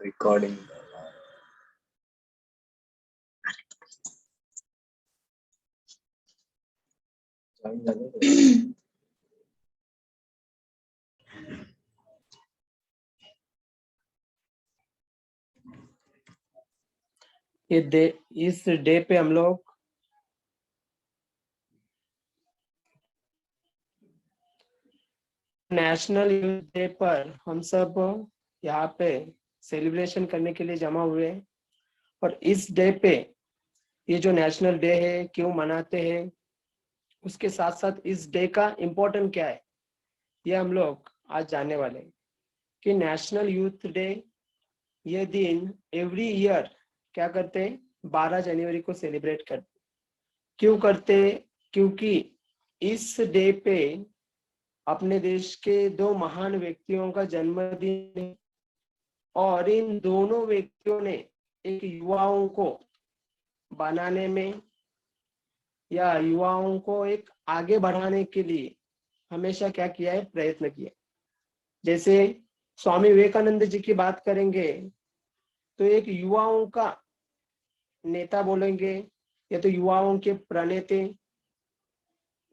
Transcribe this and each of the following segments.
Recording इस day पे हम लोग नेशनल यूथ डे पर हम सब यहाँ पे सेलिब्रेशन करने के लिए जमा हुए हैं। और इस डे पे ये जो नेशनल डे है क्यों मनाते हैं, उसके साथ साथ इस डे का इम्पोर्टेंट क्या है, ये हम लोग आज जानने वाले हैं। कि नेशनल यूथ डे ये दिन एवरी ईयर क्या करते हैं, 12 जनवरी को सेलिब्रेट करते। क्यों करते? क्योंकि इस डे पे अपने देश के दो महान व्यक्तियों का जन्मदिन है और इन दोनों व्यक्तियों ने एक युवाओं को बनाने में या युवाओं को एक आगे बढ़ाने के लिए हमेशा क्या किया है, प्रयत्न किया। जैसे स्वामी विवेकानंद जी की बात करेंगे तो एक युवाओं का नेता बोलेंगे या तो युवाओं के प्रणेता,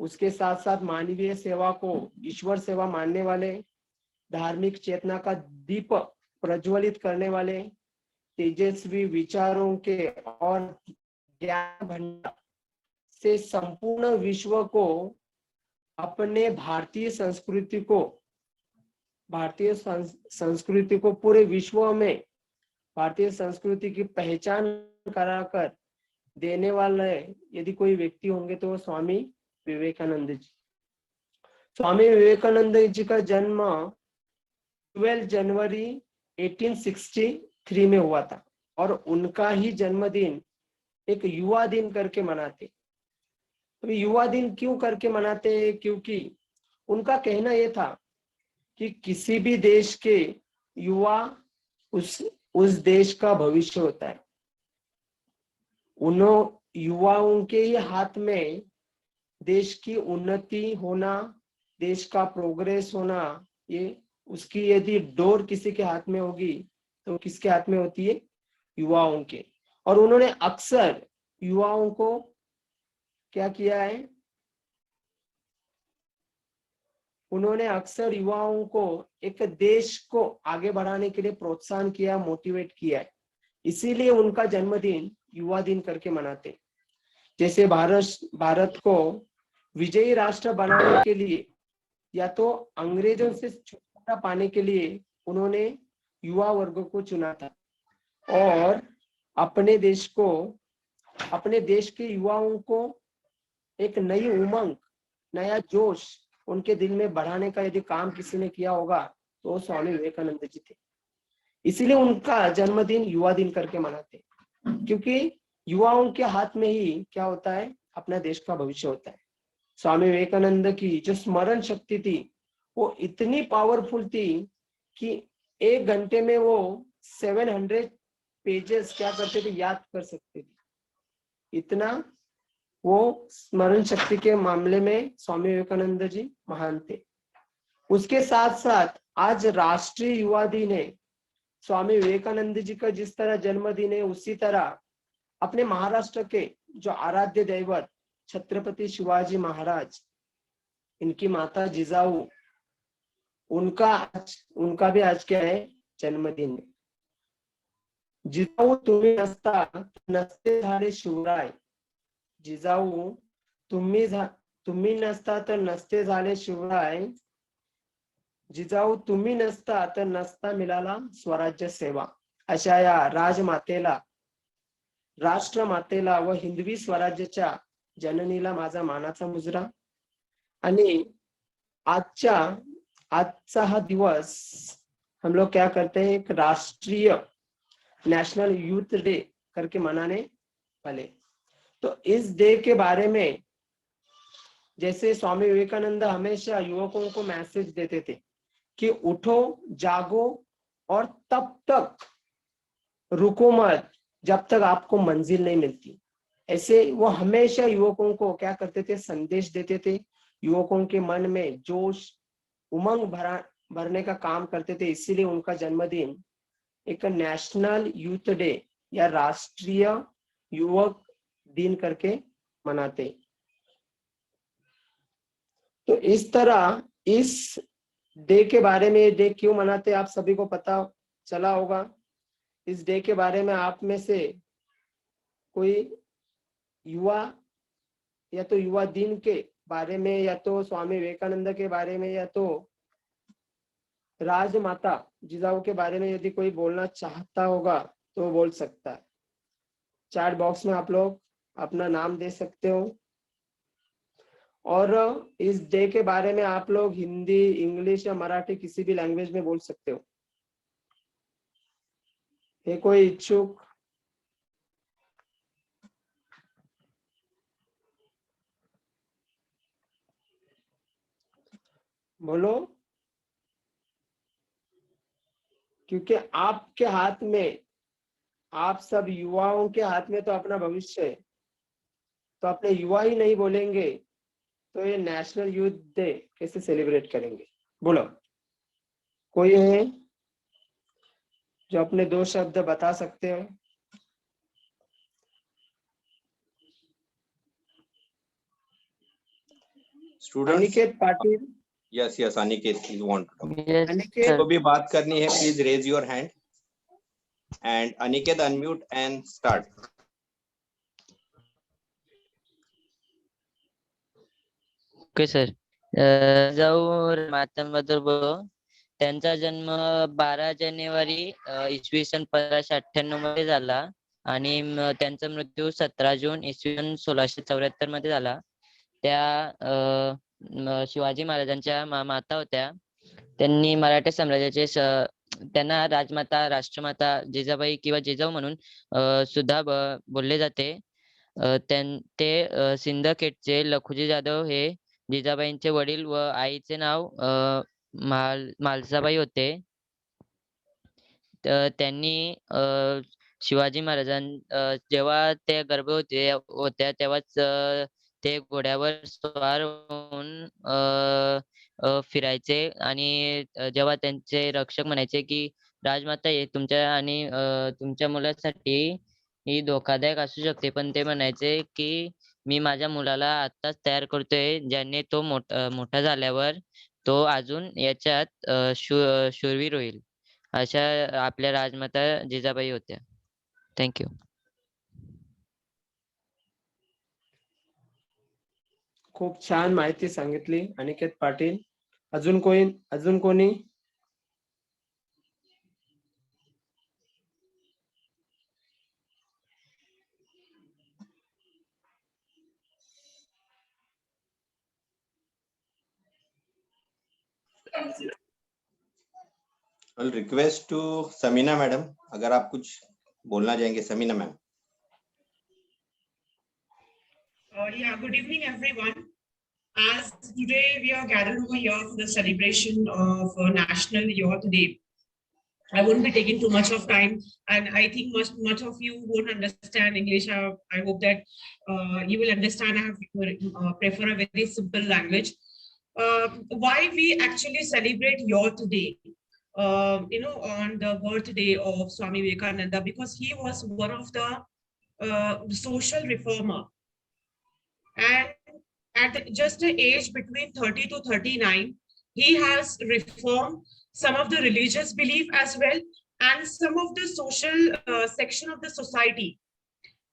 उसके साथ साथ मानवीय सेवा को ईश्वर सेवा मानने वाले, धार्मिक चेतना का दीप प्रज्वलित करने वाले, तेजस्वी विचारों के और ज्ञान भंडार से संपूर्ण विश्व को अपने भारतीय संस्कृति को पूरे विश्व में भारतीय संस्कृति की पहचान कराकर देने वाले यदि कोई व्यक्ति होंगे तो स्वामी विवेकानंद जी। स्वामी विवेकानंद जी का जन्म 12 जनवरी 1863 में हुआ था और उनका ही जन्मदिन एक युवा दिन करके मनाते। अभी युवा दिन क्यों करके मनाते हैं? क्योंकि उनका कहना यह था कि किसी भी देश के युवा उस देश का भविष्य होता है। उन युवाओं के ही हाथ में देश की उन्नति होना, देश का प्रोग्रेस होना, ये उसकी यदि डोर किसी के हाथ में होगी तो किसके हाथ में होती है? युवाओं के। और उन्होंने अक्सर युवाओं को क्या किया है? उन्होंने अक्सर युवाओं को एक देश को आगे बढ़ाने के लिए प्रोत्साहन किया, मोटिवेट किया है। इसीलिए उनका जन्मदिन युवा दिन करके मनाते। जैसे भारत को विजयी राष्ट्र बनाने के लिए या तो अंग्रेजों से छुटकारा पाने के लिए उन्होंने युवा वर्ग को चुना था और अपने देश के युवाओं को एक नई उमंग, नया जोश उनके दिल में बढ़ाने का यदि काम किसी ने किया होगा तो स्वामी विवेकानंद जी थे। इसीलिए उनका जन्मदिन युवा दिन करके मनाते, क्योंकि युवाओं के हाथ में ही क्या होता है? अपना देश का भविष्य होता है। स्वामी विवेकानंद की जो स्मरण शक्ति थी वो इतनी पावरफुल थी कि 1 घंटे में वो 700 पेजेस क्या करते थे, याद कर सकते थे। इतना वो स्मरण शक्ति के मामले में स्वामी विवेकानंद जी महान थे। उसके साथ साथ आज राष्ट्रीय युवा दिन है। स्वामी विवेकानंद जी का जिस तरह जन्मदिन है उसी तरह अपने महाराष्ट्र के जो आराध्य दैवत छत्रपति शिवाजी महाराज, इनकी माता जिजाऊ, उनका भी आज क्या है? जन्मदिन है। जिजाऊ तुम्ही नसता नसते झाले शिवराय, जिजाऊ तुम्ही नसता तर नसते झाले शिवराय, जिजाऊ तुम्ही नसता तर नसता मिळाला स्वराज्य सेवा। अशा या राजमातेला, राष्ट्रमातेला व हिंदवी स्वराज्याच्या जननीला माझा मानाचा मुजरा। आणि आजचा हा दिवस हम लोग क्या करते हैं? एक राष्ट्रीय नेशनल यूथ डे करके मनाने वाले। तो इस डे के बारे में जैसे स्वामी विवेकानंद हमेशा युवकों को मैसेज देते थे कि उठो, जागो और तब तक रुको मत जब तक आपको मंजिल नहीं मिलती। ऐसे वो हमेशा युवकों को क्या करते थे? संदेश देते थे। युवकों के मन में जोश, उमंग भरने का काम करते थे, इसीलिए उनका जन्मदिन एक नेशनल यूथ डे या राष्ट्रीय युवक दिन करके मनाते। तो इस तरह इस डे के बारे में, डे क्यों मनाते आप सभी को पता चला होगा। इस डे के बारे में आप में से कोई युवा या तो युवा दिन के बारे में, या तो स्वामी विवेकानंद के बारे में, या तो राजमाता जिजाऊ के बारे में यदि कोई बोलना चाहता होगा तो वो बोल सकता है। चैट बॉक्स में आप लोग अपना नाम दे सकते हो, और इस डे के बारे में आप लोग हिंदी, इंग्लिश या मराठी किसी भी लैंग्वेज में बोल सकते हो। है कोई इच्छुक? बोलो, क्योंकि आपके हाथ में, आप सब युवाओं के हाथ में तो अपना भविष्य है। तो अपने युवा ही नहीं बोलेंगे तो ये नेशनल यूथ डे कैसे सेलिब्रेट करेंगे? बोलो, कोई है जो अपने दो शब्द बता सकते हो? Students, Aniket Patil. Yes Aniket, please want to talk. Yes, Aniket, तो भी बात करनी है, please raise your hand and Aniket unmute and start. Okay sir. जाऊ मातांबद्दल बोलू. त्यांचा जन्म 12 जानेवारी इसवी सन 1598 मध्ये झाला आणि त्यांचा मृत्यू 17 जून इसवी सन 1674 मध्ये झाला. त्या शिवाजी महाराजांच्या माता होत्या. त्यांनी मराठा साम्राज्याचे त्यांना राजमाता, राष्ट्रमाता, जिजाबाई किंवा जिजाऊ म्हणून सुद्धा बोलले जाते. ते सिंदखेडचे लखुजी जाधव हे जिजाबाईंचे वडील व आईचे नाव म्हालसाबाई होते. त्यांनी शिवाजी जेव्हा ते गर्भवती होत्या तेव्हाच ते घोड्यावर स्वार होऊन फिरायचे आणि जेव्हा त्यांचे रक्षक म्हणायचे की राजमाता हे तुमच्या आणि तुमच्या मुलासाठी ही धोकादायक असू शकते, पण ते म्हणायचे की मी माझ्या मुलाला आत्ताच तयार करतोय, ज्याने तो मोठा झाल्यावर तो अजून याच्यात शूरवीर होईल. अशा आपल्या राजमाता जिजाबाई होत्या. थँक्यू. खूप छान माहिती सांगितली अनिकेत पाटील. अजून कोणी? रिक्वेस्ट टू समीना मैडम, अगर आप कुछ बोलना चाहेंगे। Sameena ma'am. Yeah, good evening, everyone. As today we are gathered over here for the celebration of National Youth Day, I won't be taking too much of time, and I think much of you won't understand English. I hope that you will understand. I have prefer a very simple language. Why we actually celebrate Youth Day? On the birthday of Swami Vivekananda, because he was one of the social reformer. And at just the age between 30 to 39, he has reformed some of the religious belief as well, and some of the social section of the society.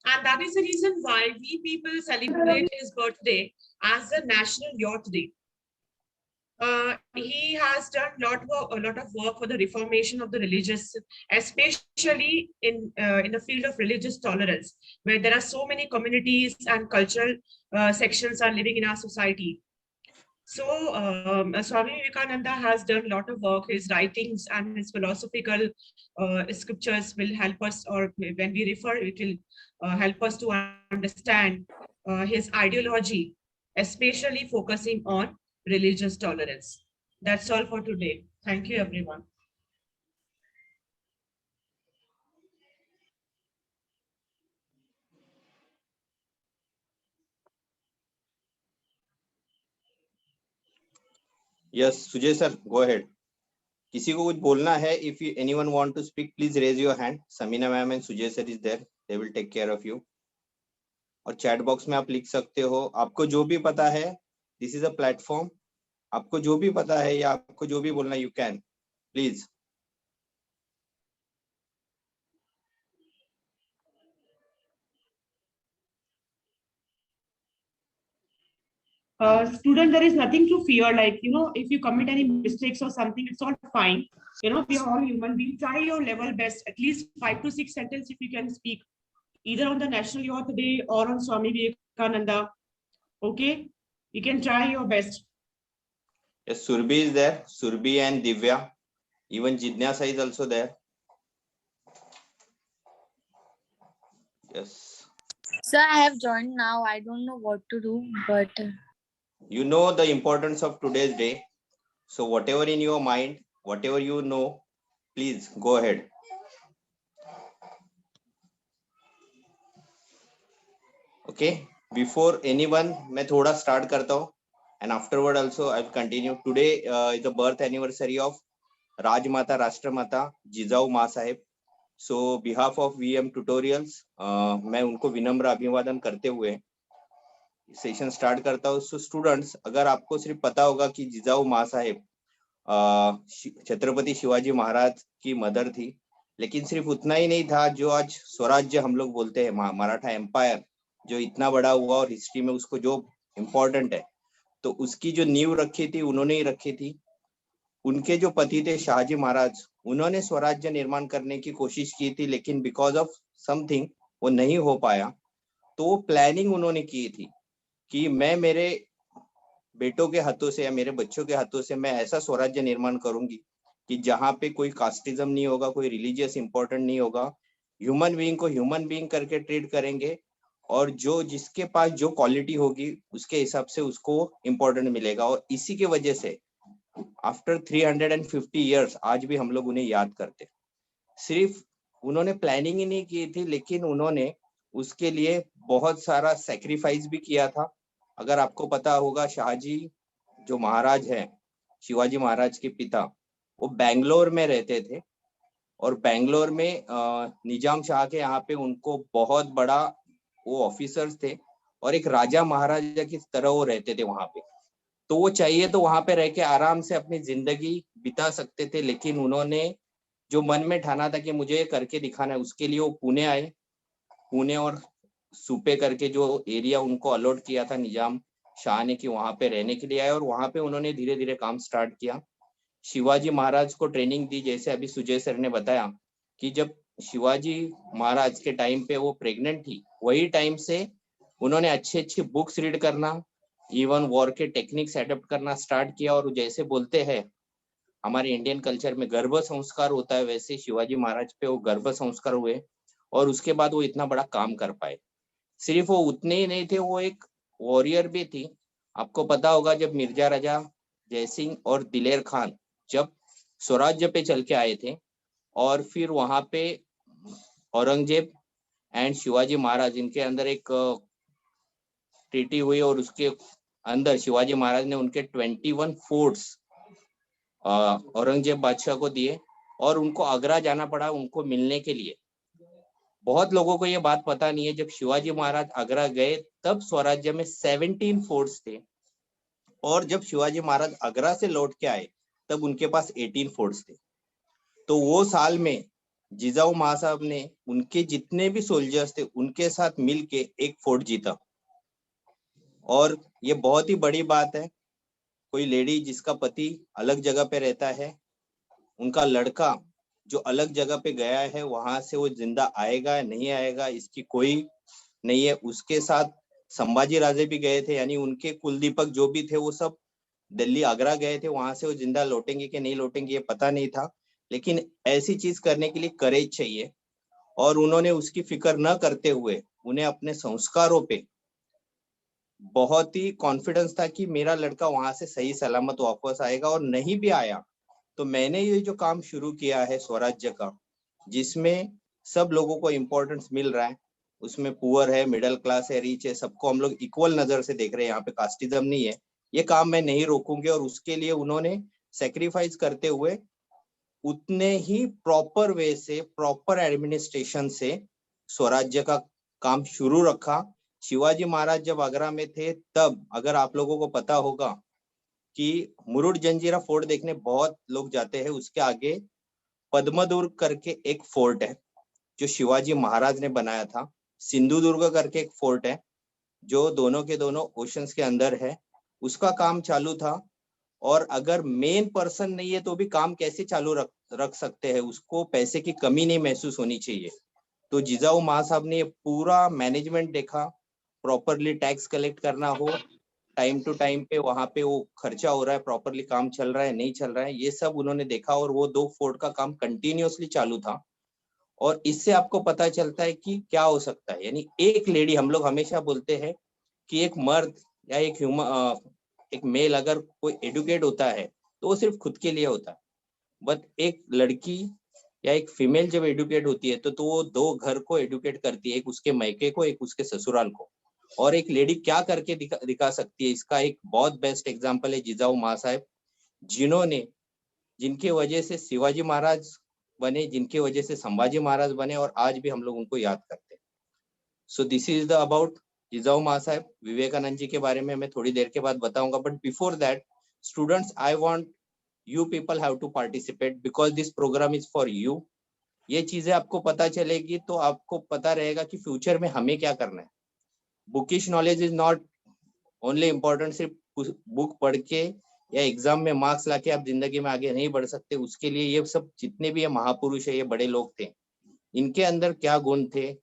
And that is the reason why we people celebrate his birthday as the National Youth Day. He has done a lot of work for the reformation of the religious, especially in the field of religious tolerance, where there are so many communities and cultural sections are living in our society. So Swami Vivekananda has done a lot of work. His writings and his philosophical scriptures will help us, or when we refer, it will help us to understand his ideology, especially focusing on religious tolerance. That's all for today. Thank you, everyone. Yes, Sujay sir, go ahead. किसी को कुछ बोलना है? If anyone want to speak please raise your hand. Sameena ma'am and Sujay sir is there, they will take care of you. और chat box में आप लिख सकते हो आपको जो भी पता है. This is a platform. आपको जो भी पता है या आपको जो भी बोलना, you can please. Student, there is nothing to fear. Like, if you commit any mistakes or something, it's all fine. We are all human beings. Try your level best. At least 5 to 6 sentences if you can speak, either on the National Youth Day or on Swami Vivekananda. Okay? You can try your best. Yes, Surbhi is there. Surbhi and Divya. Even Jidnyasa is also there. Yes. Sir, I have joined now. I don't know what to do, but You know the importance of today's day. So whatever in your mind, whatever you know, please go ahead. Okay. Before anyone, मैं थोड़ा start करता हूँ. And afterward also I will continue. Today is the birth anniversary of Rajmata Rashtramata Jijau Ma Sahib. So behalf of VM Tutorials, मैं उनको विनम्र अभिवादन करते हुए सेशन स्टार्ट करता हूँ. सो स्टूडेंट्स, अगर आपको सिर्फ पता होगा कि जिजाऊ माँ साहेब छत्रपति शिवाजी महाराज की मदर थी, लेकिन सिर्फ उतना ही नहीं था. जो आज स्वराज्य हम लोग बोलते हैं, मराठा एम्पायर जो इतना बड़ा हुआ और हिस्ट्री में उसको जो इम्पोर्टेंट है, तो उसकी जो नींव रखी थी उन्होंने ही रखी थी. उनके जो पति थे शाहजी महाराज, उन्होंने स्वराज्य निर्माण करने की कोशिश की थी, लेकिन बिकॉज ऑफ समथिंग वो नहीं हो पाया. तो वो प्लानिंग उन्होंने की थी कि मैं मेरे बेटों के हाथों से या मेरे बच्चों के हाथों से मैं ऐसा स्वराज्य निर्माण करूंगी कि जहाँ पे कोई कास्टिज्म नहीं होगा, कोई रिलीजियस इंपॉर्टेंट नहीं होगा. ह्यूमन बीइंग को ह्यूमन बीइंग करके ट्रीट करेंगे, और जो जिसके पास जो क्वालिटी होगी उसके हिसाब से उसको इम्पोर्टेंट मिलेगा. और इसी की वजह से आफ्टर 350 ईयर्स आज भी हम लोग उन्हें याद करते. सिर्फ उन्होंने प्लानिंग ही नहीं की थी, लेकिन उन्होंने उसके लिए बहुत सारा सेक्रीफाइस भी किया था. अगर आपको पता होगा, शाहजी जो महाराज हैं, शिवाजी महाराज के पिता, वो बेंगलोर में रहते थे. और बेंगलोर में निजाम शाह के यहाँ पे उनको बहुत बड़ा वो ऑफिसर्स थे, और एक राजा महाराजा की तरह वो रहते थे वहां पे. तो वो चाहिए तो वहां पे रह के आराम से अपनी जिंदगी बिता सकते थे, लेकिन उन्होंने जो मन में ठाना था कि मुझे करके दिखाना है, उसके लिए वो पुणे आए. पुणे और सुपे करके जो एरिया उनको अलॉट किया था निजाम शाह ने कि वहां पे रहने के लिए आए, और वहां पे उन्होंने धीरे धीरे काम स्टार्ट किया. शिवाजी महाराज को ट्रेनिंग दी. जैसे अभी सुजय सर ने बताया कि जब शिवाजी महाराज के टाइम पे वो प्रेग्नेंट थी, वही टाइम से उन्होंने अच्छी अच्छी बुक्स रीड करना, इवन वॉर के टेक्निक्स एडप्ट करना स्टार्ट किया. और जैसे बोलते हैं हमारे इंडियन कल्चर में गर्भ संस्कार होता है, वैसे शिवाजी महाराज पे वो गर्भ संस्कार हुए, और उसके बाद वो इतना बड़ा काम कर पाए. सिर्फ वो उतने ही नहीं थे, वो एक वॉरियर भी थी. आपको पता होगा जब मिर्जा राजा जयसिंह और दिलेर खान जब स्वराज्य पे चल के आए थे, और फिर वहां पे औरंगजेब एंड शिवाजी महाराज इनके अंदर एक ट्रीटी हुई, और उसके अंदर शिवाजी महाराज ने उनके 21 फोर्ट्स औरंगजेब बादशाह को दिए, और उनको आगरा जाना पड़ा उनको मिलने के लिए. बहुत लोगों को ये बात पता नहीं है, जब शिवाजी महाराज आगरा गए तब स्वराज्य में 17 फोर्ट्स थे, और जब शिवाजी महाराज आगरा से लौट के आए तब उनके पास 18 फोर्ट्स थे. तो वो साल में जिजाऊ माँ साहब ने उनके जितने भी सोल्जर्स थे उनके साथ मिलके एक फोर्ट जीता. और ये बहुत ही बड़ी बात है. कोई लेडी जिसका पति अलग जगह पे रहता है, उनका लड़का जो अलग जगह पे गया है, वहां से वो जिंदा आएगा नहीं आएगा इसकी कोई नहीं है. उसके साथ संभाजी राजे भी गए थे, यानी उनके कुलदीपक जो भी थे वो सब दिल्ली आगरा गए थे. वहां से वो जिंदा लौटेंगे कि नहीं लौटेंगे ये पता नहीं था, लेकिन ऐसी चीज करने के लिए करेज चाहिए. और उन्होंने उसकी फिक्र न करते हुए उन्हें अपने संस्कारों पे बहुत ही कॉन्फिडेंस था कि मेरा लड़का वहां से सही सलामत वापस आएगा. और नहीं भी आया तो मैंने ये जो काम शुरू किया है स्वराज्य का, जिसमें सब लोगों को इम्पोर्टेंस मिल रहा है, उसमें पुअर है, मिडिल क्लास है, रिच है, सबको हम लोग इक्वल नजर से देख रहे हैं. यहाँ पे कास्टिज्म नहीं है. ये काम मैं नहीं रोकूंगी. और उसके लिए उन्होंने सेक्रीफाइस करते हुए उतने ही प्रॉपर वे से, प्रॉपर एडमिनिस्ट्रेशन से स्वराज्य का काम शुरू रखा। शिवाजी महाराज जब आगरा में थे तब, अगर आप लोगों को पता होगा कि मुरुड जंजीरा फोर्ट देखने बहुत लोग जाते हैं, उसके आगे पद्मदुर्ग करके एक फोर्ट है जो शिवाजी महाराज ने बनाया था। सिंधुदुर्ग करके एक फोर्ट है जो दोनों के दोनों ओशंस के अंदर है, उसका काम चालू था। और अगर मेन पर्सन नहीं है तो भी काम कैसे चालू रख सकते हैं, उसको पैसे की कमी नहीं महसूस होनी चाहिए। तो जिजाऊ महासाहब ने ये पूरा मैनेजमेंट देखा, प्रॉपरली टैक्स कलेक्ट करना हो, टाइम टू टाइम पे वहां पे वो खर्चा हो रहा है, प्रॉपरली काम चल रहा है नहीं चल रहा है, ये सब उन्होंने देखा। और वो 2 फोर्ट का काम कंटिन्यूअसली चालू था। और इससे आपको पता चलता है कि क्या हो सकता है। यानी एक लेडी, हम लोग हमेशा बोलते हैं कि एक मर्द या एक मेल अगर कोई एडुकेट होता है तो वो सिर्फ खुद के लिए होता है, बट एक लड़की या एक फीमेल जब एडुकेट होती है तो वो 2 घर को एडुकेट करती है, एक उसके मायके को, एक उसके ससुराल को। और एक लेडी क्या करके दिखा सकती है, इसका एक बहुत बेस्ट एग्जांपल है जिजाऊ महासाहब, जिन्होंने, जिनके वजह से शिवाजी महाराज बने, जिनके वजह से संभाजी महाराज बने, और आज भी हम लोग उनको याद करते हैं। So this is the about Jijau Masaheb. Vivekananda ji के बारे में मैं थोड़ी देर के बाद बताऊंगा, but before that students, I want you people have to participate because this programme is for you. ये चीजें आपको पता चलेगी तो आपको पता रहेगा कि फ्यूचर में हमें क्या करना है। Bookish knowledge is not only important, सिर्फ बुक पढ़ के या एग्जाम में मार्क्स लाके आप जिंदगी में आगे नहीं बढ़ सकते। उसके लिए ये सब जितने भी ये महापुरुष है, ये बड़े लोग थे, इनके अंदर क्या गुण थे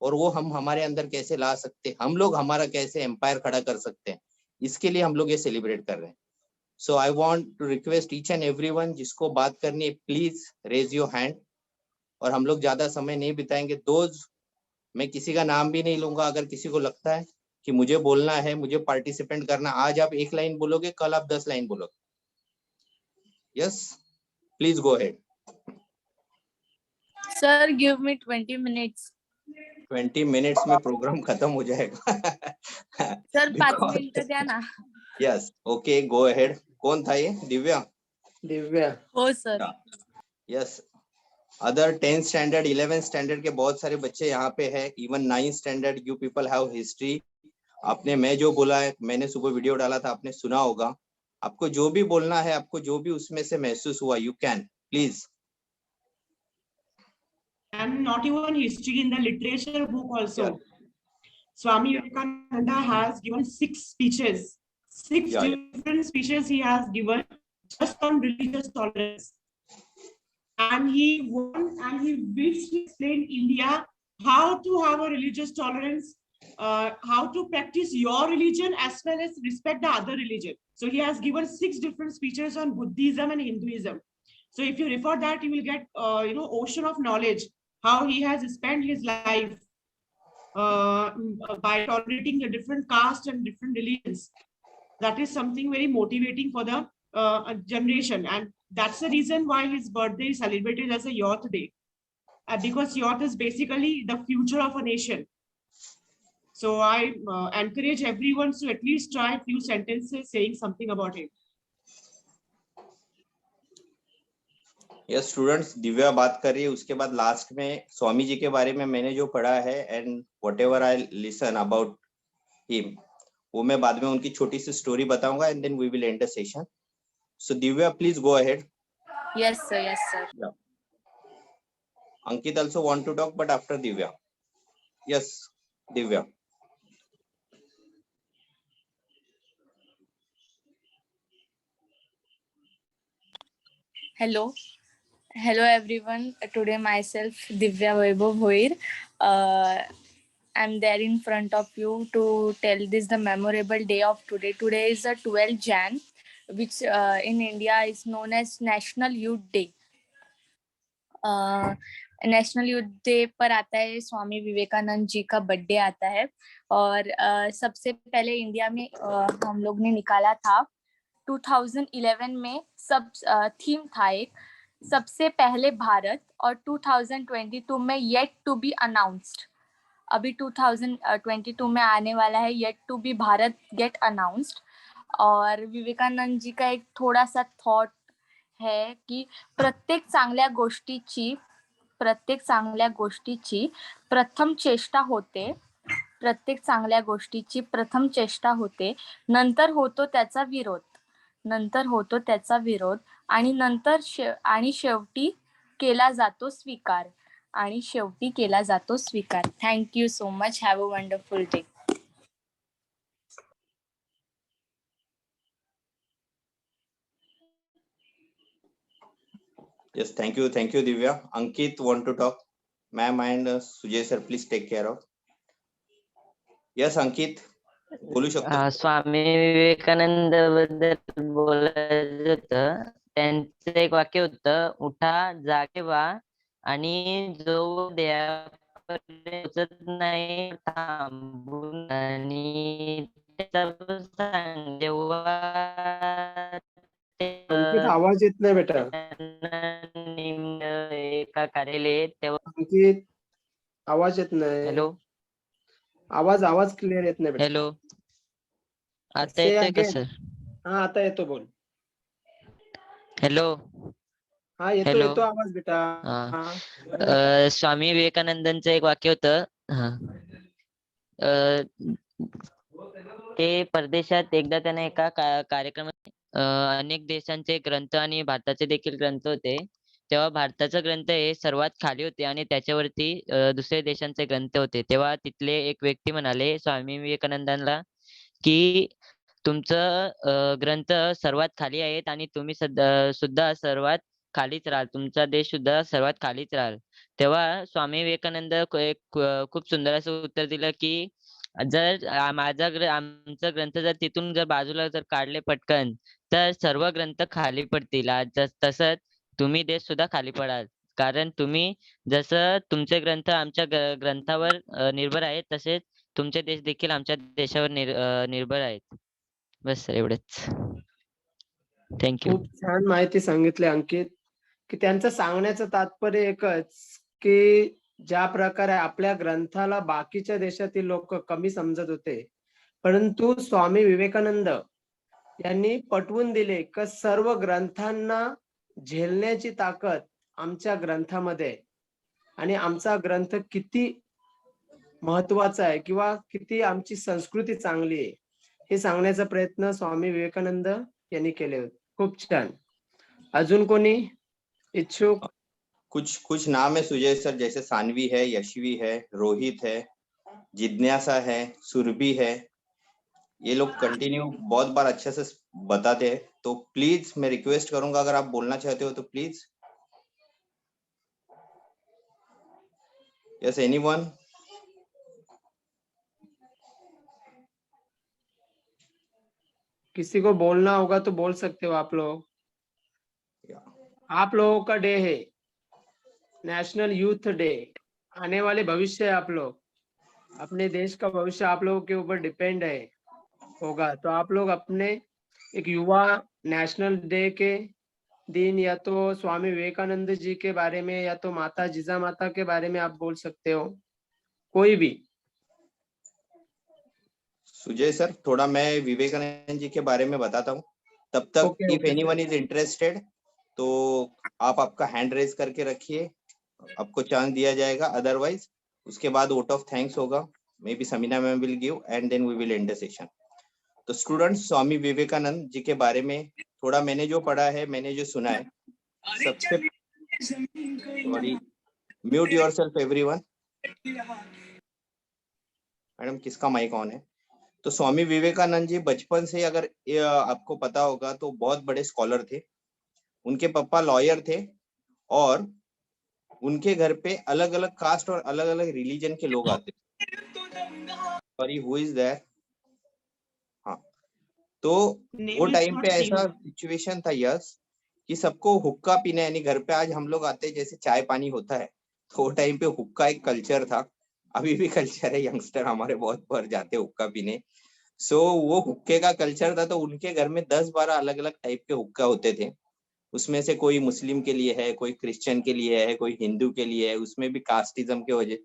और वो हम हमारे अंदर कैसे ला सकते, हम लोग हमारा कैसे एम्पायर खड़ा कर सकते हैं, इसके लिए हम लोग ये सेलिब्रेट कर रहे हैं। So I want to request each and everyone, जिसको बात करनी है प्लीज रेज योर हैंड। और हम लोग ज्यादा समय नहीं बिताएंगे। दोज, मैं किसी का नाम भी नहीं लूंगा, अगर किसी को लगता है कि मुझे बोलना है, मुझे पार्टिसिपेट करना, आज आप 1 लाइन बोलोगे, कल आप 10 लाइन बोलोगे। Yes, please go ahead. Sir, give me 20 minutes. 20 minutes में प्रोग्राम खत्म हो जाएगा। Sir, 5 मिनिटं द्या ना. Yes, okay, go ahead. कौन था ये? दिव्या? दिव्या। हो sir. Yes, other 10th standard 11th standard के बहुत सारे बच्चे यहाँ पे है, even 9th standard. You people have history. आपने, मैं जो बोला है, मैंने सुबह वीडियो डाला था, आपने सुना होगा। आपको जो भी बोलना है, आपको जो भी उसमें से महसूस हुआ, you can please. And not even history, in the literature book also. Yeah. Swami Vivekananda has given 6 speeches. 6 Yeah. different speeches he has given just on religious tolerance. And he wished to explain India how to have a religious tolerance, how to practice your religion as well as respect the other religion. So he has given 6 different speeches on Buddhism and Hinduism. So if you refer that, you will get ocean of knowledge, how he has spent his life by tolerating the different castes and different religions. That is something very motivating for the generation, and that's the reason why his birthday is celebrated as a Youth Day, because youth is basically the future of a nation. So I encourage everyone to at least try a few sentences saying something about it. Yes students, Divya बात कर रही है, उसके बाद last में स्वामी जी के बारे में मैंने जो पढ़ा है and whatever I listen about him, वो मैं बाद में उनकी छोटी सी स्टोरी बताऊंगा and then we will end the session. So Divya, please go ahead. Yes sir, yes sir. Yeah. Ankit also want to talk, but after Divya. Yes, Divya. Hello everyone. Today myself Divya Vaibhav Bhoir. I'm there in front of you to tell this the memorable day of today. Today is the 12th Jan, which in India is known as National Youth Day. National youth day पर आता है स्वामी विवेकानंद जी का birthday आता है। और सबसे पहले India में हम लोग ने निकाला था 2011 में। सब थीम था एक, सबसे पहले भारत, और 2022 में येट टू बी अनाउंस्ड। अभी 2022 में आने वाला है yet to be Bharat get announced. और विवेकानंद जी का एक थोड़ा सा थॉट है की प्रत्येक चांगल्या गोष्टीची प्रथम चेष्टा होते. प्रत्येक चांगल्या गोष्टीची प्रथम चेष्टा होते, नंतर होतो त्याचा विरोध आणि शेवटी केला जातो स्वीकार. Thank you so much. Have a wonderful day. Yes, thank you, Divya. Ankit want to talk? Ma'am and Sujay sir, please take care of. Yes, Ankit, बोलू शकतो. स्वामी विवेकानंद बद्दल बोलायचं होतं. त्यांचं एक वाक्य होतं, उठा जागे व्हा आणि जो देहापर्यंत पोचत नाही थांबून आणि जेव्हा अंकित आवाज येत नाही बेटा. एका कार्यालय तेव्हा. अंकित आवाज येत नाही. हॅलो, आवाज क्लिअर येत नाही बेटा. हॅलो, आता Say येतोय का again. सर? हा आता येतो, बोल. हॅलो, हा येतो आवाज बेटा. स्वामी विवेकानंदांचं एक वाक्य होतं. ते परदेशात एकदा त्यांना एका कार्यक्रमात अनेक देशांचे ग्रंथ आणि भारताचे देखील ग्रंथ होते. तेव्हा भारताचा ग्रंथ हे सर्वात खाली होते आणि त्याच्यावरती दुसऱ्या देशांचे ग्रंथ होते. तेव्हा तिथले एक व्यक्ती म्हणाले स्वामी विवेकानंदांना की तुमचं ग्रंथ सर्वात खाली आहेत आणि तुम्ही सुद्धा सर्वात खालीच राहाल. तुमचा देश सुद्धा सर्वात खालीच राहाल. तेव्हा स्वामी विवेकानंद खूप सुंदर असं उत्तर दिलं की जर आमचा ग्रंथ जर तिथून जर बाजूला जर काढले पटकन तर सर्व ग्रंथ खाली पडतील. तसंच तुम्ही देश सुद्धा खाली पडाल. कारण तुम्ही जसं तुमचे ग्रंथ आमच्या ग्रंथावर निर्भर आहेत, तसेच तुमचे देश देखील आमच्या देशावर निर्भर आहेत. बस सर, एवढंच. थँक्यू. खूप छान माहिती सांगितली अंकित, की त्यांचं सांगण्याचं तात्पर्य एकच की ज्या प्रकारे आपल्या ग्रंथाला बाकीच्या देशातील लोक कमी समजत होते, परंतु स्वामी विवेकानंद यांनी पटवून दिले की सर्व ग्रंथांना झेलण्याची ताकद आमच्या ग्रंथामध्ये, आणि आमचा ग्रंथ किती महत्वाचा आहे किंवा किती आमची संस्कृती चांगली आहे हे सांगण्याचा प्रयत्न स्वामी विवेकानंद यांनी केले होते. खूप छान. अजून कोणी इच्छुक? कुछ नाम है सुजय सर, जैसे सानवी है, यशवी है, रोहित है, जिज्ञासा है, सुरभि है. ये लोग कंटिन्यू बहुत बार अच्छे से बताते हैं. तो प्लीज मैं रिक्वेस्ट करूंगा, अगर आप बोलना चाहते हो तो प्लीज. Yes, anyone? किसी को बोलना होगा तो बोल सकते हो आप लोग. आप लोगों का डे है, नेशनल यूथ डे. आने वाले भविष्य है आप लोग, अपने देश का भविष्य आप लोगों के ऊपर डिपेंड है होगा. तो आप लोग अपने एक युवा नेशनल डे के दिन या तो स्वामी विवेकानंद जी के बारे में या तो माता जिजा माता के बारे में आप बोल सकते हो, कोई भी. सुजय सर, थोड़ा मैं विवेकानंद जी के बारे में बताता हूँ. तब तक इफ एनीवन इज इंटरेस्टेड तो आप आपका हैंड रेज करके रखिए, आपको चांस दिया जाएगा. अदरवाइज उसके बाद वोट ऑफ थैंक्स होगा. May be Sameena ma'am will give and then we will end the session. तो स्टूडेंट्स, स्वामी विवेकानंद जी के बारे में थोड़ा मैंने जो पढ़ा है, मैंने जो सुना है, सबसे sorry, mute yourself everyone. Madam किसका माइक ऑन है? तो स्वामी विवेकानंद जी बचपन से, अगर आपको पता होगा तो बहुत बड़े स्कॉलर थे. उनके पापा लॉयर थे और उनके घर पे अलग अलग कास्ट और अलग अलग रिलीजन के लोग आते थे. Sorry, who is there? हाँ, तो वो टाइम पे ऐसा सिचुएशन था यस कि सबको हुक्का पीना, यानी घर पे आज हम लोग आते हैं जैसे चाय पानी होता है, तो वो टाइम पे हुक्का एक कल्चर था. अभी भी कल्चर है, यंगस्टर हमारे बहुत बार जाते हुक्का पीने. सो वो हुक्के का कल्चर था. तो उनके घर में 10-12 अलग अलग टाइप के हुक्का होते थे. उसमें से कोई मुस्लिम के लिए है, कोई क्रिश्चियन के लिए है, कोई हिंदू के लिए है. उसमें भी कास्टिज्म के वजह,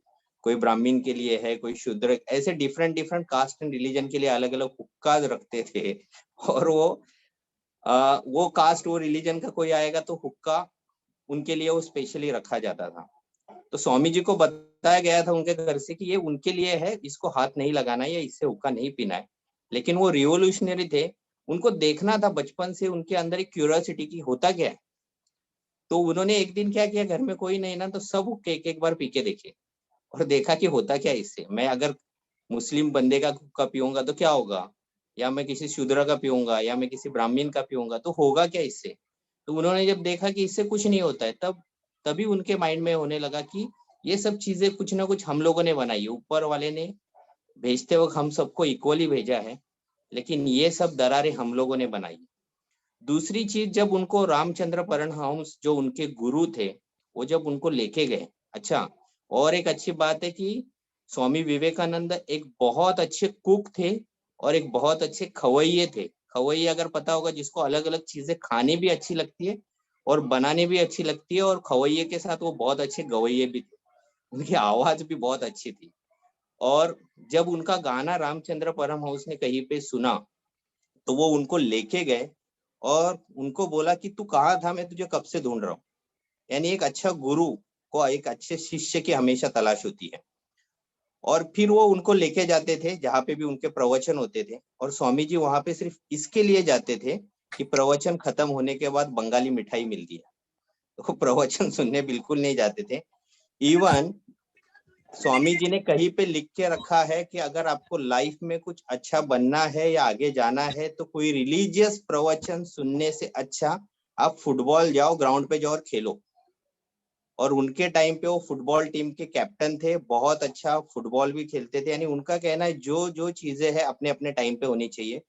कोई ब्राह्मण के लिए है, कोई शूद्र, ऐसे डिफरेंट कास्ट एंड रिलीजन के लिए अलग अलग हुक्का रखते थे. और वो वो कास्ट वो रिलीजन का कोई आएगा तो हुक्का उनके लिए वो स्पेशली रखा जाता था। तो स्वामी जी को बताया गया था उनके घर से कि ये उनके लिए है, इसको हाथ नहीं लगाना है या इससे हुक्का नहीं पीना है। लेकिन वो रिवोल्यूशनरी थे, उनको देखना था बचपन से उनके अंदर एक क्यूरियोसिटी की होता क्या है। तो उन्होंने एक दिन क्या किया, घर में कोई नहीं ना, तो सब हुक्के एक एक बार पी के देखे और देखा कि होता क्या है इससे। मैं अगर मुस्लिम बंदे का हुक्का पीऊंगा तो क्या होगा, या मैं किसी शूद्र का पीऊंगा या मैं किसी ब्राह्मण का पीऊंगा तो होगा क्या इससे। तो उन्होंने जब देखा कि इससे कुछ नहीं होता है, तभी उनके माइंड में होने लगा कि ये सब चीजें कुछ ना कुछ हम लोगों ने बनाई है, ऊपर वाले ने भेजते वक्त हम सबको इक्वली भेजा है, लेकिन ये सब दरारें हम लोगों ने बनाई। दूसरी चीज, जब उनको रामचंद्र परमहंस जो उनके गुरु थे वो जब उनको लेके गए, अच्छा, और एक अच्छी बात है कि स्वामी विवेकानंद एक बहुत अच्छे कुक थे और एक बहुत अच्छे खवैये थे। खवैये अगर पता होगा, जिसको अलग अलग चीजें खाने भी अच्छी लगती है और बनाने भी अच्छी लगती है, और खवैये के साथ वो बहुत अच्छे गवैये भी थे, उनकी आवाज भी बहुत अच्छी थी। और जब उनका गाना रामचंद्र परमहंस ने कहीं पे सुना तो वो उनको लेके गए और उनको बोला कि तू कहाँ था, मैं तुझे कब से ढूंढ रहा हूँ। यानी एक अच्छा गुरु को एक अच्छे शिष्य की हमेशा तलाश होती है। और फिर वो उनको लेके जाते थे जहाँ पे भी उनके प्रवचन होते थे, और स्वामी जी वहां पे सिर्फ इसके लिए जाते थे कि प्रवचन खत्म होने के बाद बंगाली मिठाई मिलती है, तो प्रवचन सुनने बिल्कुल नहीं जाते थे। इवन स्वामी जी ने कहीं पे लिख के रखा है कि अगर आपको लाइफ में कुछ अच्छा बनना है या आगे जाना है तो कोई रिलीजियस प्रवचन सुनने से अच्छा आप फुटबॉल जाओ, ग्राउंड पे जाओ और खेलो। और उनके टाइम पे वो फुटबॉल टीम के कैप्टन थे, बहुत अच्छा फुटबॉल भी खेलते थे। यानी उनका कहना है जो जो चीजें हैं अपने अपने टाइम पे होनी चाहिए।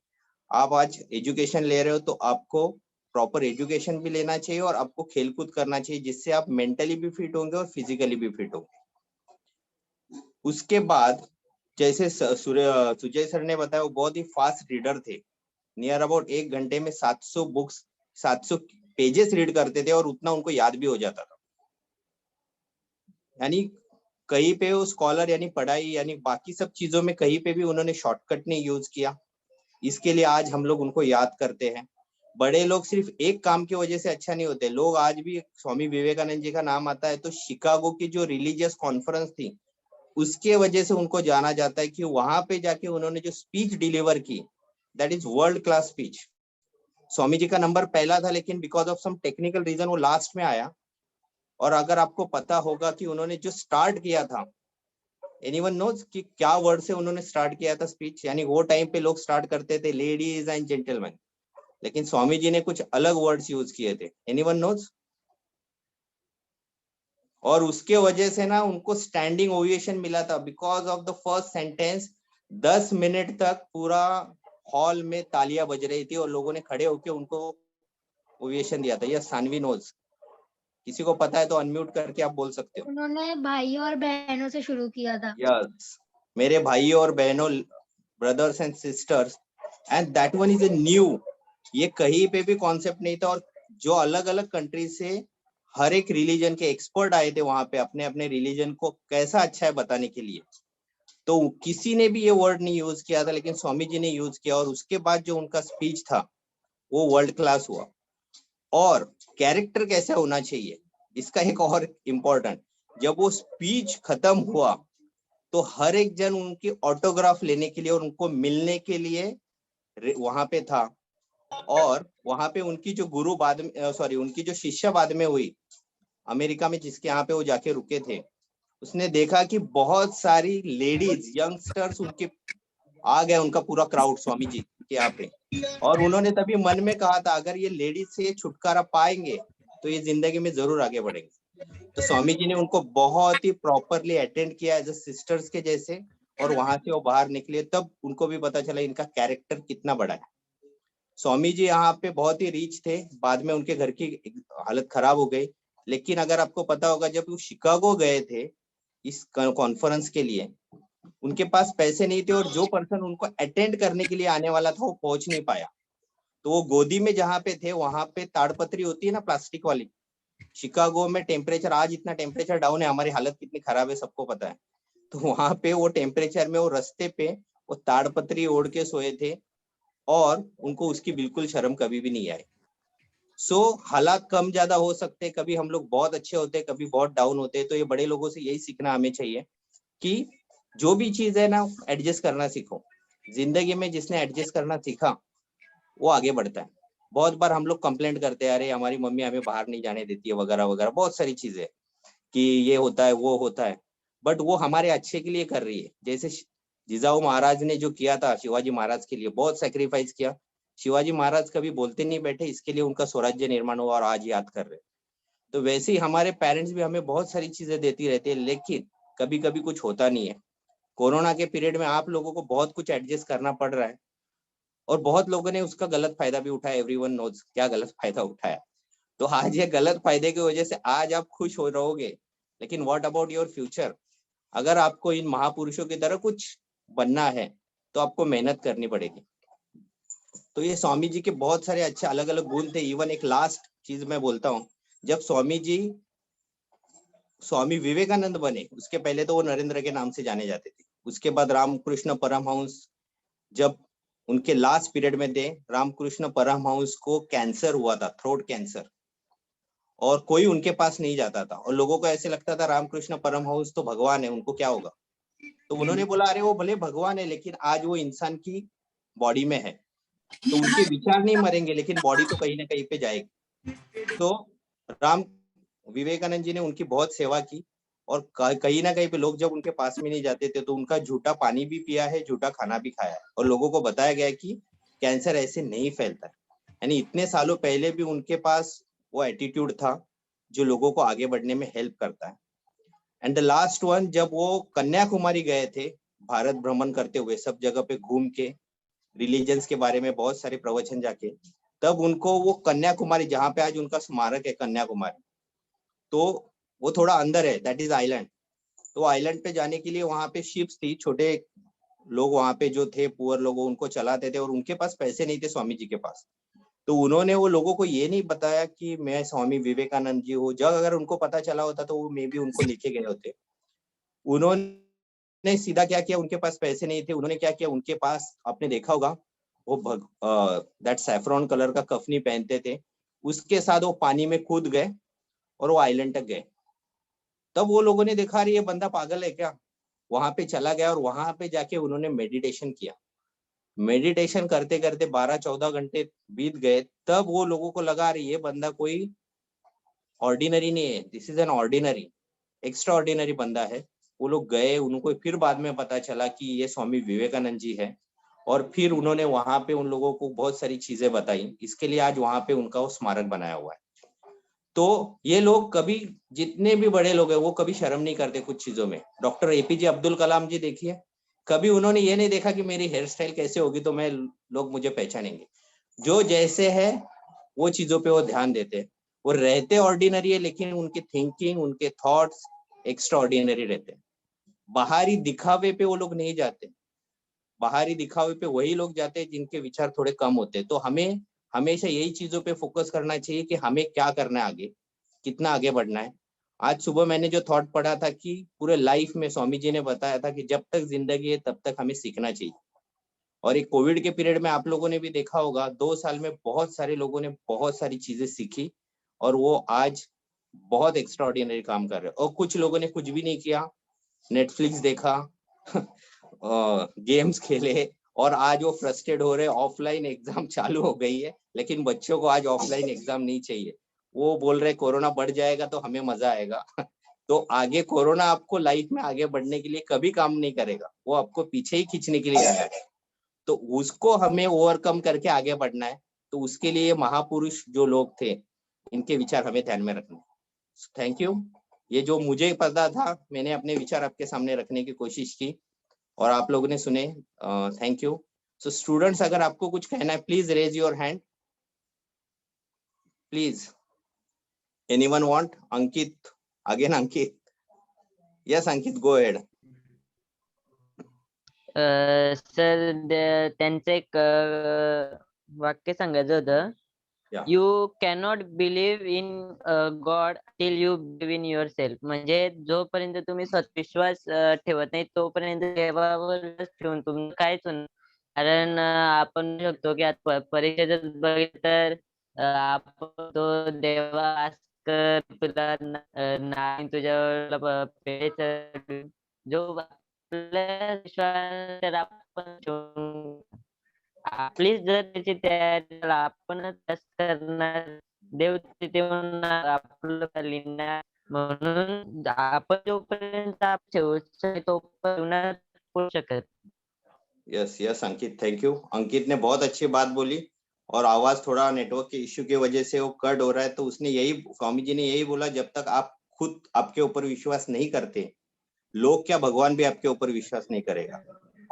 आप आज एजुकेशन ले रहे हो तो आपको प्रॉपर एजुकेशन भी लेना चाहिए और आपको खेलकूद करना चाहिए, जिससे आप मेंटली भी फिट होंगे और फिजिकली भी फिट होंगे। उसके बाद जैसे सुजय सर ने बताया, वो बहुत ही फास्ट रीडर थे। नियर अबाउट 1 घंटे में 700 बुक्स 700 पेजेस रीड करते थे और उतना उनको याद भी हो जाता था। यानी कहीं पे वो स्कॉलर यानी पढ़ाई यानी बाकी सब चीजों में कहीं पे भी उन्होंने शॉर्टकट नहीं यूज किया। इसके लिए आज हम लोग उनको याद करते हैं। बड़े लोग सिर्फ एक काम की वजह से अच्छा नहीं होते, लोग आज भी स्वामी विवेकानंद जी का नाम आता है तो शिकागो की जो रिलीजियस कॉन्फ्रेंस थी उसके वजह से उनको जाना जाता है कि वहां पे जाके उन्होंने जो स्पीच डिलीवर की, that is world class speech. Swami ji का नंबर पहला था, लेकिन because of some technical reason वो लास्ट में आया। और अगर आपको पता होगा कि उन्होंने जो स्टार्ट किया था, एनीवन नोज कि क्या वर्ड से उन्होंने स्टार्ट किया था स्पीच। यानी वो टाइम पे लोग स्टार्ट करते थे लेडीज एंड जेंटलमैन, लेकिन स्वामी जी ने कुछ अलग वर्ड्स यूज किए थे। Anyone knows? और उसके वजह से ना उनको स्टैंडिंग ओवेशन मिला था because of the first sentence. 10 minute तक पूरा हॉल में तालियां बज रही थी और लोगों ने खड़े होकर उनको ओवेशन दिया था। यह सानवी नोज, किसी को पता है तो अनम्यूट करके आप बोल सकते हो। उन्होंने भाइयों और बहनों से शुरू किया था। यस, मेरे भाइयों और बहनों, brothers and sisters, and that one is a new. ये कहीं पे भी कॉन्सेप्ट नहीं था। और जो अलग अलग कंट्री से हर एक रिलीजन के एक्सपर्ट आए थे वहां पे अपने अपने रिलीजन को कैसा अच्छा है बताने के लिए, तो किसी ने भी ये वर्ड नहीं यूज किया था, लेकिन स्वामी जी ने यूज किया। और उसके बाद जो उनका स्पीच था वो वर्ल्ड क्लास हुआ। और कैरेक्टर कैसा होना चाहिए, इसका एक और इम्पोर्टेंट, जब वो स्पीच खत्म हुआ तो हर एक जन उनकी ऑटोग्राफ लेने के लिए और उनको मिलने के लिए वहां पे था। और वहां पे उनकी जो गुरु बाद में उनकी जो शिष्य बाद में हुई अमेरिका में, जिसके यहाँ पे वो जाके रुके थे, उसने देखा कि बहुत सारी लेडीज यंगस्टर्स उनके आ गए, उनका पूरा क्राउड स्वामी जी के यहाँ पे। और उन्होंने तभी मन में कहा था अगर ये लेडीज से छुटकारा पाएंगे तो ये जिंदगी में जरूर आगे बढ़ेंगे। तो स्वामी जी ने उनको बहुत ही प्रॉपरली अटेंड किया एज अ सिस्टर्स के जैसे, और वहां से वो बाहर निकले तब उनको भी पता चला इनका कैरेक्टर कितना बड़ा है। स्वामी जी यहाँ पे बहुत ही रिच थे, बाद में उनके घर की हालत खराब हो गई। लेकिन अगर आपको पता होगा जब वो शिकागो गए थे इस कॉन्फ्रेंस के लिए, उनके पास पैसे नहीं थे और जो पर्सन उनको अटेंड करने के लिए आने वाला था वो पहुंच नहीं पाया। तो वो गोदी में जहाँ पे थे वहां पे ताड़पत्री होती है ना, प्लास्टिक वाली। शिकागो में टेम्परेचर, आज इतना टेम्परेचर डाउन है, हमारी हालत कितनी खराब है सबको पता है। तो वहां पे वो टेम्परेचर में वो रास्ते पे वो ताड़पत्री ओढ़ के सोए थे। और उनको उसकी बिल्कुल शर्म कभी भी नहीं आई। सो हालात कम ज्यादा हो सकते हैं, कभी हम लोग बहुत अच्छे होते हैं, कभी बहुत डाउन होते हैं। तो ये बड़े लोगों से यही सीखना हमें चाहिए कि जो भी चीज है ना, एडजस्ट करना सीखो। जिंदगी में जिसने एडजस्ट करना सीखा वो आगे बढ़ता है। बहुत बार हम लोग कंप्लेंट करते हैं, अरे हमारी मम्मी हमें बाहर नहीं जाने देती है वगैरह वगैरह, बहुत सारी चीजें कि ये होता है वो होता है, बट वो हमारे अच्छे के लिए कर रही है। जैसे जिजाऊ महाराज ने जो किया था शिवाजी महाराज के लिए, बहुत सेक्रीफाइस किया। शिवाजी महाराज कभी बोलते नहीं बैठे, इसके लिए उनका स्वराज्य निर्माण हुआ और आज याद कर रहे। तो वैसे ही हमारे पेरेंट्स भी हमें बहुत सारी चीजें देती रहती है, लेकिन कभी कभी कुछ होता नहीं है। कोरोना के पीरियड में आप लोगों को बहुत कुछ एडजस्ट करना पड़ रहा है और बहुत लोगों ने उसका गलत फायदा भी उठाया। एवरीवन नोज क्या गलत फायदा उठाया। तो आज ये गलत फायदे की वजह से आज आप खुश हो रहोगे, लेकिन व्हाट अबाउट योर फ्यूचर? अगर आपको इन महापुरुषों की तरह कुछ बनना है तो आपको मेहनत करनी पड़ेगी। तो ये स्वामी जी के बहुत सारे अच्छे अलग अलग गुण थे। इवन एक लास्ट चीज मैं बोलता हूँ, जब स्वामी जी स्वामी विवेकानंद बने, उसके पहले तो वो नरेंद्र के नाम से जाने जाते थे। उसके बाद रामकृष्ण परमहंस जब उनके लास्ट पीरियड में थे, रामकृष्ण परमहंस को कैंसर हुआ था, थ्रोट कैंसर, और कोई उनके पास नहीं जाता था और लोगों को ऐसे लगता था रामकृष्ण परमहंस तो भगवान है, उनको क्या होगा। तो उन्होंने बोला अरे वो भले भगवान है लेकिन आज वो इंसान की बॉडी में है, तो उनके विचार नहीं मरेंगे लेकिन बॉडी तो कहीं ना कहीं पे जाएगी। तो राम विवेकानंद जी ने उनकी बहुत सेवा की और कहीं ना कहीं पे लोग जब उनके पास में नहीं जाते थे तो उनका झूठा पानी भी पिया है, झूठा खाना भी खाया है, और लोगों को बताया गया है कि कैंसर ऐसे नहीं फैलता है। यानी इतने सालों पहले भी उनके पास वो एटीट्यूड था जो लोगों को आगे बढ़ने में हेल्प करता है। एंड द लास्ट वन, जब वो कन्याकुमारी गए थे भारत भ्रमण करते हुए, सब जगह पे घूम के रिलीजन्स के बारे में बहुत सारे प्रवचन जाके, तब उनको वो कन्याकुमारी जहाँ पे आज उनका स्मारक है कन्याकुमारी, तो वो थोड़ा अंदर है, दैट इज आइलैंड। तो आइलैंड पे जाने के लिए वहां पे शिप्स थी, छोटे लोग वहां पे जो थे पुअर लोग उनको चलाते थे और उनके पास पैसे नहीं थे स्वामी जी के पास। तो उन्होंने वो लोगों को ये नहीं बताया कि मैं स्वामी विवेकानंद जी हूँ। जब अगर उनको पता चला होता तो वो मे बी उनको लेके गए होते। उन्होंने सीधा क्या किया, उनके पास पैसे नहीं थे, उन्होंने क्या किया, उनके पास आपने देखा होगा वो दैट सैफ्रॉन कलर का कफनी पहनते थे, उसके साथ वो पानी में कूद गए और वो आइलैंड तक गए। तब वो लोगों ने देखा अरे ये बंदा पागल है क्या, वहां पे चला गया और वहां पे जाके उन्होंने मेडिटेशन किया। मेडिटेशन करते करते 12-14 घंटे बीत गए। तब वो लोगों को लगा अरे ये बंदा कोई ऑर्डिनरी नहीं है, this is an ordinary, extra ordinary बंदा है। वो लोग गए, उनको फिर बाद में पता चला कि ये स्वामी विवेकानंद जी है, और फिर उन्होंने वहां पे उन लोगों को बहुत सारी चीजें बताई। इसके लिए आज वहां पे उनका वो स्मारक बनाया हुआ है। तो ये लोग कभी, जितने भी बड़े लोग हैं वो कभी शर्म नहीं करते कुछ चीजों में। डॉक्टर एपीजे अब्दुल कलाम जी देखिए, कभी उन्होंने ये नहीं देखा कि मेरी हेयर स्टाइल कैसे होगी तो मैं लोग मुझे पहचानेंगे। जो जैसे है वो चीजों पे वो ध्यान देते हैं। वो रहते ऑर्डिनरी है लेकिन उनकी थिंकिंग, उनके थॉट्स एक्स्ट्रा ऑर्डिनरी रहते हैं। बाहरी दिखावे पे वो लोग नहीं जाते। बाहरी दिखावे पे वही लोग जाते हैं जिनके विचार थोड़े कम होते हैं। तो हमें हमेशा यही चीजों पे फोकस करना चाहिए कि हमें क्या करना है आगे, कितना आगे बढ़ना है। आज सुबह मैंने जो थॉट पढ़ा था कि पूरे लाइफ में स्वामी जी ने बताया था कि जब तक जिंदगी है तब तक हमें सीखना चाहिए। और एक कोविड के पीरियड में आप लोगों ने भी देखा होगा, 2 साल में बहुत सारे लोगों ने बहुत सारी चीजें सीखी और वो आज बहुत एक्स्ट्रा ऑर्डिनरी काम कर रहे हैं। और कुछ लोगों ने कुछ भी नहीं किया, नेटफ्लिक्स देखा गेम्स खेले, और आज वो फ्रस्ट्रेट हो रहे। ऑफलाइन एग्जाम चालू हो गई है लेकिन बच्चों को आज ऑफलाइन एग्जाम नहीं चाहिए। वो बोल रहे कोरोना बढ़ जाएगा तो हमें मजा आएगा। तो आगे कोरोना आपको लाइफ में आगे बढ़ने के लिए कभी काम नहीं करेगा, वो आपको पीछे ही खींचने के लिए आया है। तो उसको हमें ओवरकम करके आगे बढ़ना है। तो उसके लिए महापुरुष जो लोग थे इनके विचार हमें ध्यान में रखने। Thank you. ये जो मुझे पता था मैंने अपने विचार आपके सामने रखने की कोशिश की और आप लोगों ने सुने। Thank you. सो स्टूडेंट्स, अगर आपको कुछ कहना है please raise your hand, please. Anyone want? Ankit, again Ankit. Yes Ankit, go ahead. Sir त्यांचं एक वाक्य सांगायचं होतं. Yeah. You cannot believe in God till you believe in your self. म्हणजे जोपर्यंत तुम्ही विश्वास ठेवत नाही तोपर्यंत देवावर ठेवून तुम्ही काहीच कारण आपण म्हणू शकतो की आता परीक्षेचं बघितलं तर आपण तो देवा आस कर तुला नाही तुझ्यावर जो आपल्या विश्वास तर आपण आपली जर त्याची तयारी आपणच करणार देव तिथे म्हणणार आपलं लिहिणार म्हणून आपण जोपर्यंत ठेवू तोपर्यंत होऊ शकत. Yes yes Ankit, thank you. Ankit ने बहुत अच्छी बात बोली और आवाज थोड़ा नेटवर्क के इश्यू की वजह से वो कट हो रहा है, तो उसने यही, स्वामी जी ने यही बोला, जब तक आप खुद आपके ऊपर विश्वास नहीं करते, लोग क्या भगवान भी आपके ऊपर विश्वास नहीं करेगा.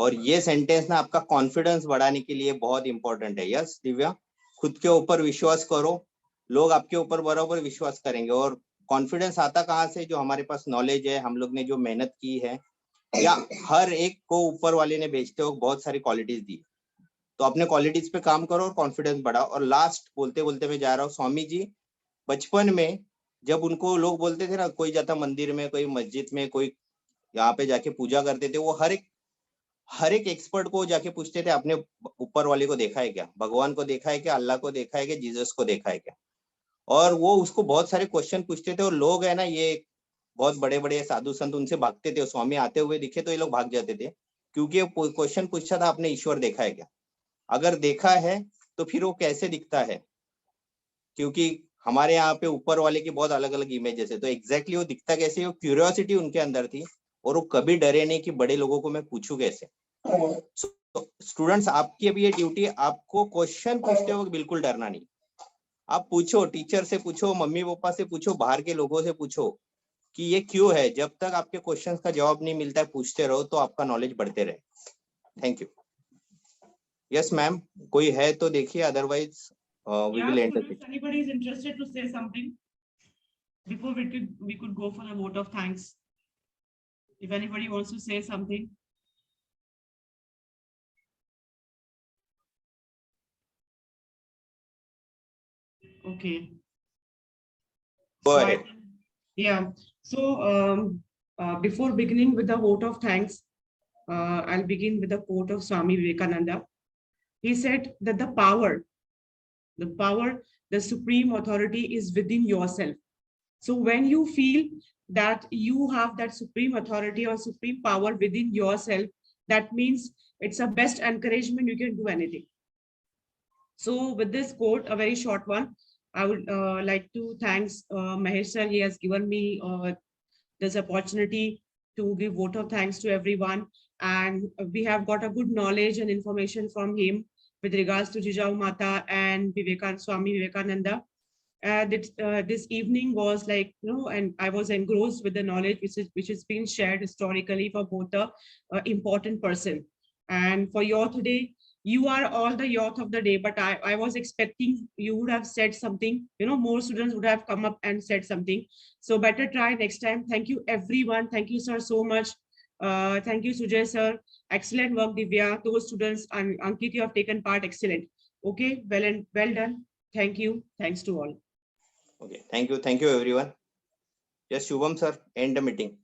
और ये सेंटेंस ना आपका कॉन्फिडेंस बढ़ाने के लिए बहुत इंपॉर्टेंट है. यस दिव्या, खुद के ऊपर विश्वास करो, लोग आपके ऊपर बराबर विश्वास करेंगे. और कॉन्फिडेंस आता कहाँ से? जो हमारे पास नॉलेज है, हम लोग ने जो मेहनत की है, या हर एक को ऊपर वाले ने भेजते हो बहुत सारी क्वालिटीज दी, तो अपने क्वालिटीज पे काम करो और कॉन्फिडेंस बढ़ाओ. और लास्ट बोलते बोलते मैं जा रहा हूँ, स्वामी जी बचपन में जब उनको लोग बोलते थे ना, कोई जाता मंदिर में, कोई मस्जिद में, कोई यहाँ पे जाके पूजा करते थे, वो हर एक एक्सपर्ट को जाके पूछते थे, आपने ऊपर वाले को देखा है क्या, भगवान को देखा है क्या, अल्लाह को देखा है क्या, जीसस को देखा है क्या. और वो उसको बहुत सारे क्वेश्चन पूछते थे, और लोग है ना, ये बहुत बड़े बड़े साधु संत उनसे भागते थे. स्वामी आते हुए दिखे तो ये लोग भाग जाते थे, क्योंकि क्वेश्चन पूछा था, आपने ईश्वर देखा है क्या. अगर देखा है तो फिर वो कैसे दिखता है, क्योंकि हमारे यहाँ पे ऊपर वाले की बहुत अलग अलग इमेजेस है, तो एग्जैक्टली वो दिखता कैसे, वो क्यूरियोसिटी उनके अंदर थी, और वो कभी डरे नहीं कि बड़े लोगों को मैं पूछूं कैसे. स्टूडेंट्स, आपकी अभी ये ड्यूटी है, आपको क्वेश्चन पूछते वक्त बिल्कुल डरना नहीं. आप पूछो, टीचर से पूछो, मम्मी पापा से पूछो, बाहर के लोगों से पूछो कि ये क्यों है. जब तक आपके क्वेश्चंस का जवाब नहीं मिलता है, पूछते रहो, तो आपका नॉलेज बढ़ते रहे. Thank you. यस मैम, कोई है तो देखिए, otherwise we will end if anybody is interested to say something before we could go for a vote of thanks. If anybody wants to say something. Okay. Go So ahead. yeah. So before beginning with the vote of thanks, I'll begin with the quote of Swami Vivekananda. He said that the power, the supreme authority is within yourself. So when you feel that you have that supreme authority or supreme power within yourself, that means it's a best encouragement, you can do anything. So with this quote, a very short one, I would like to thank Mahesh sir. He has given me this opportunity to give vote of thanks to everyone. And we have got a good knowledge and information from him with regards to Jijau Mata and Swami Vivekananda. This evening was like, and I was engrossed with the knowledge which is being shared historically for both the important person. And for your today, you are all the youth of the day, but I was expecting you would have said something, more students would have come up and said something. So better try next time. Thank you, everyone. Thank you, sir, so much. Thank you, Sujay, sir. Excellent work, Divya. Those students and Ankit, you have taken part. Excellent. Okay, well done. Thank you. Thanks to all. Okay, thank you everyone. Yes, Shubham sir, end the meeting.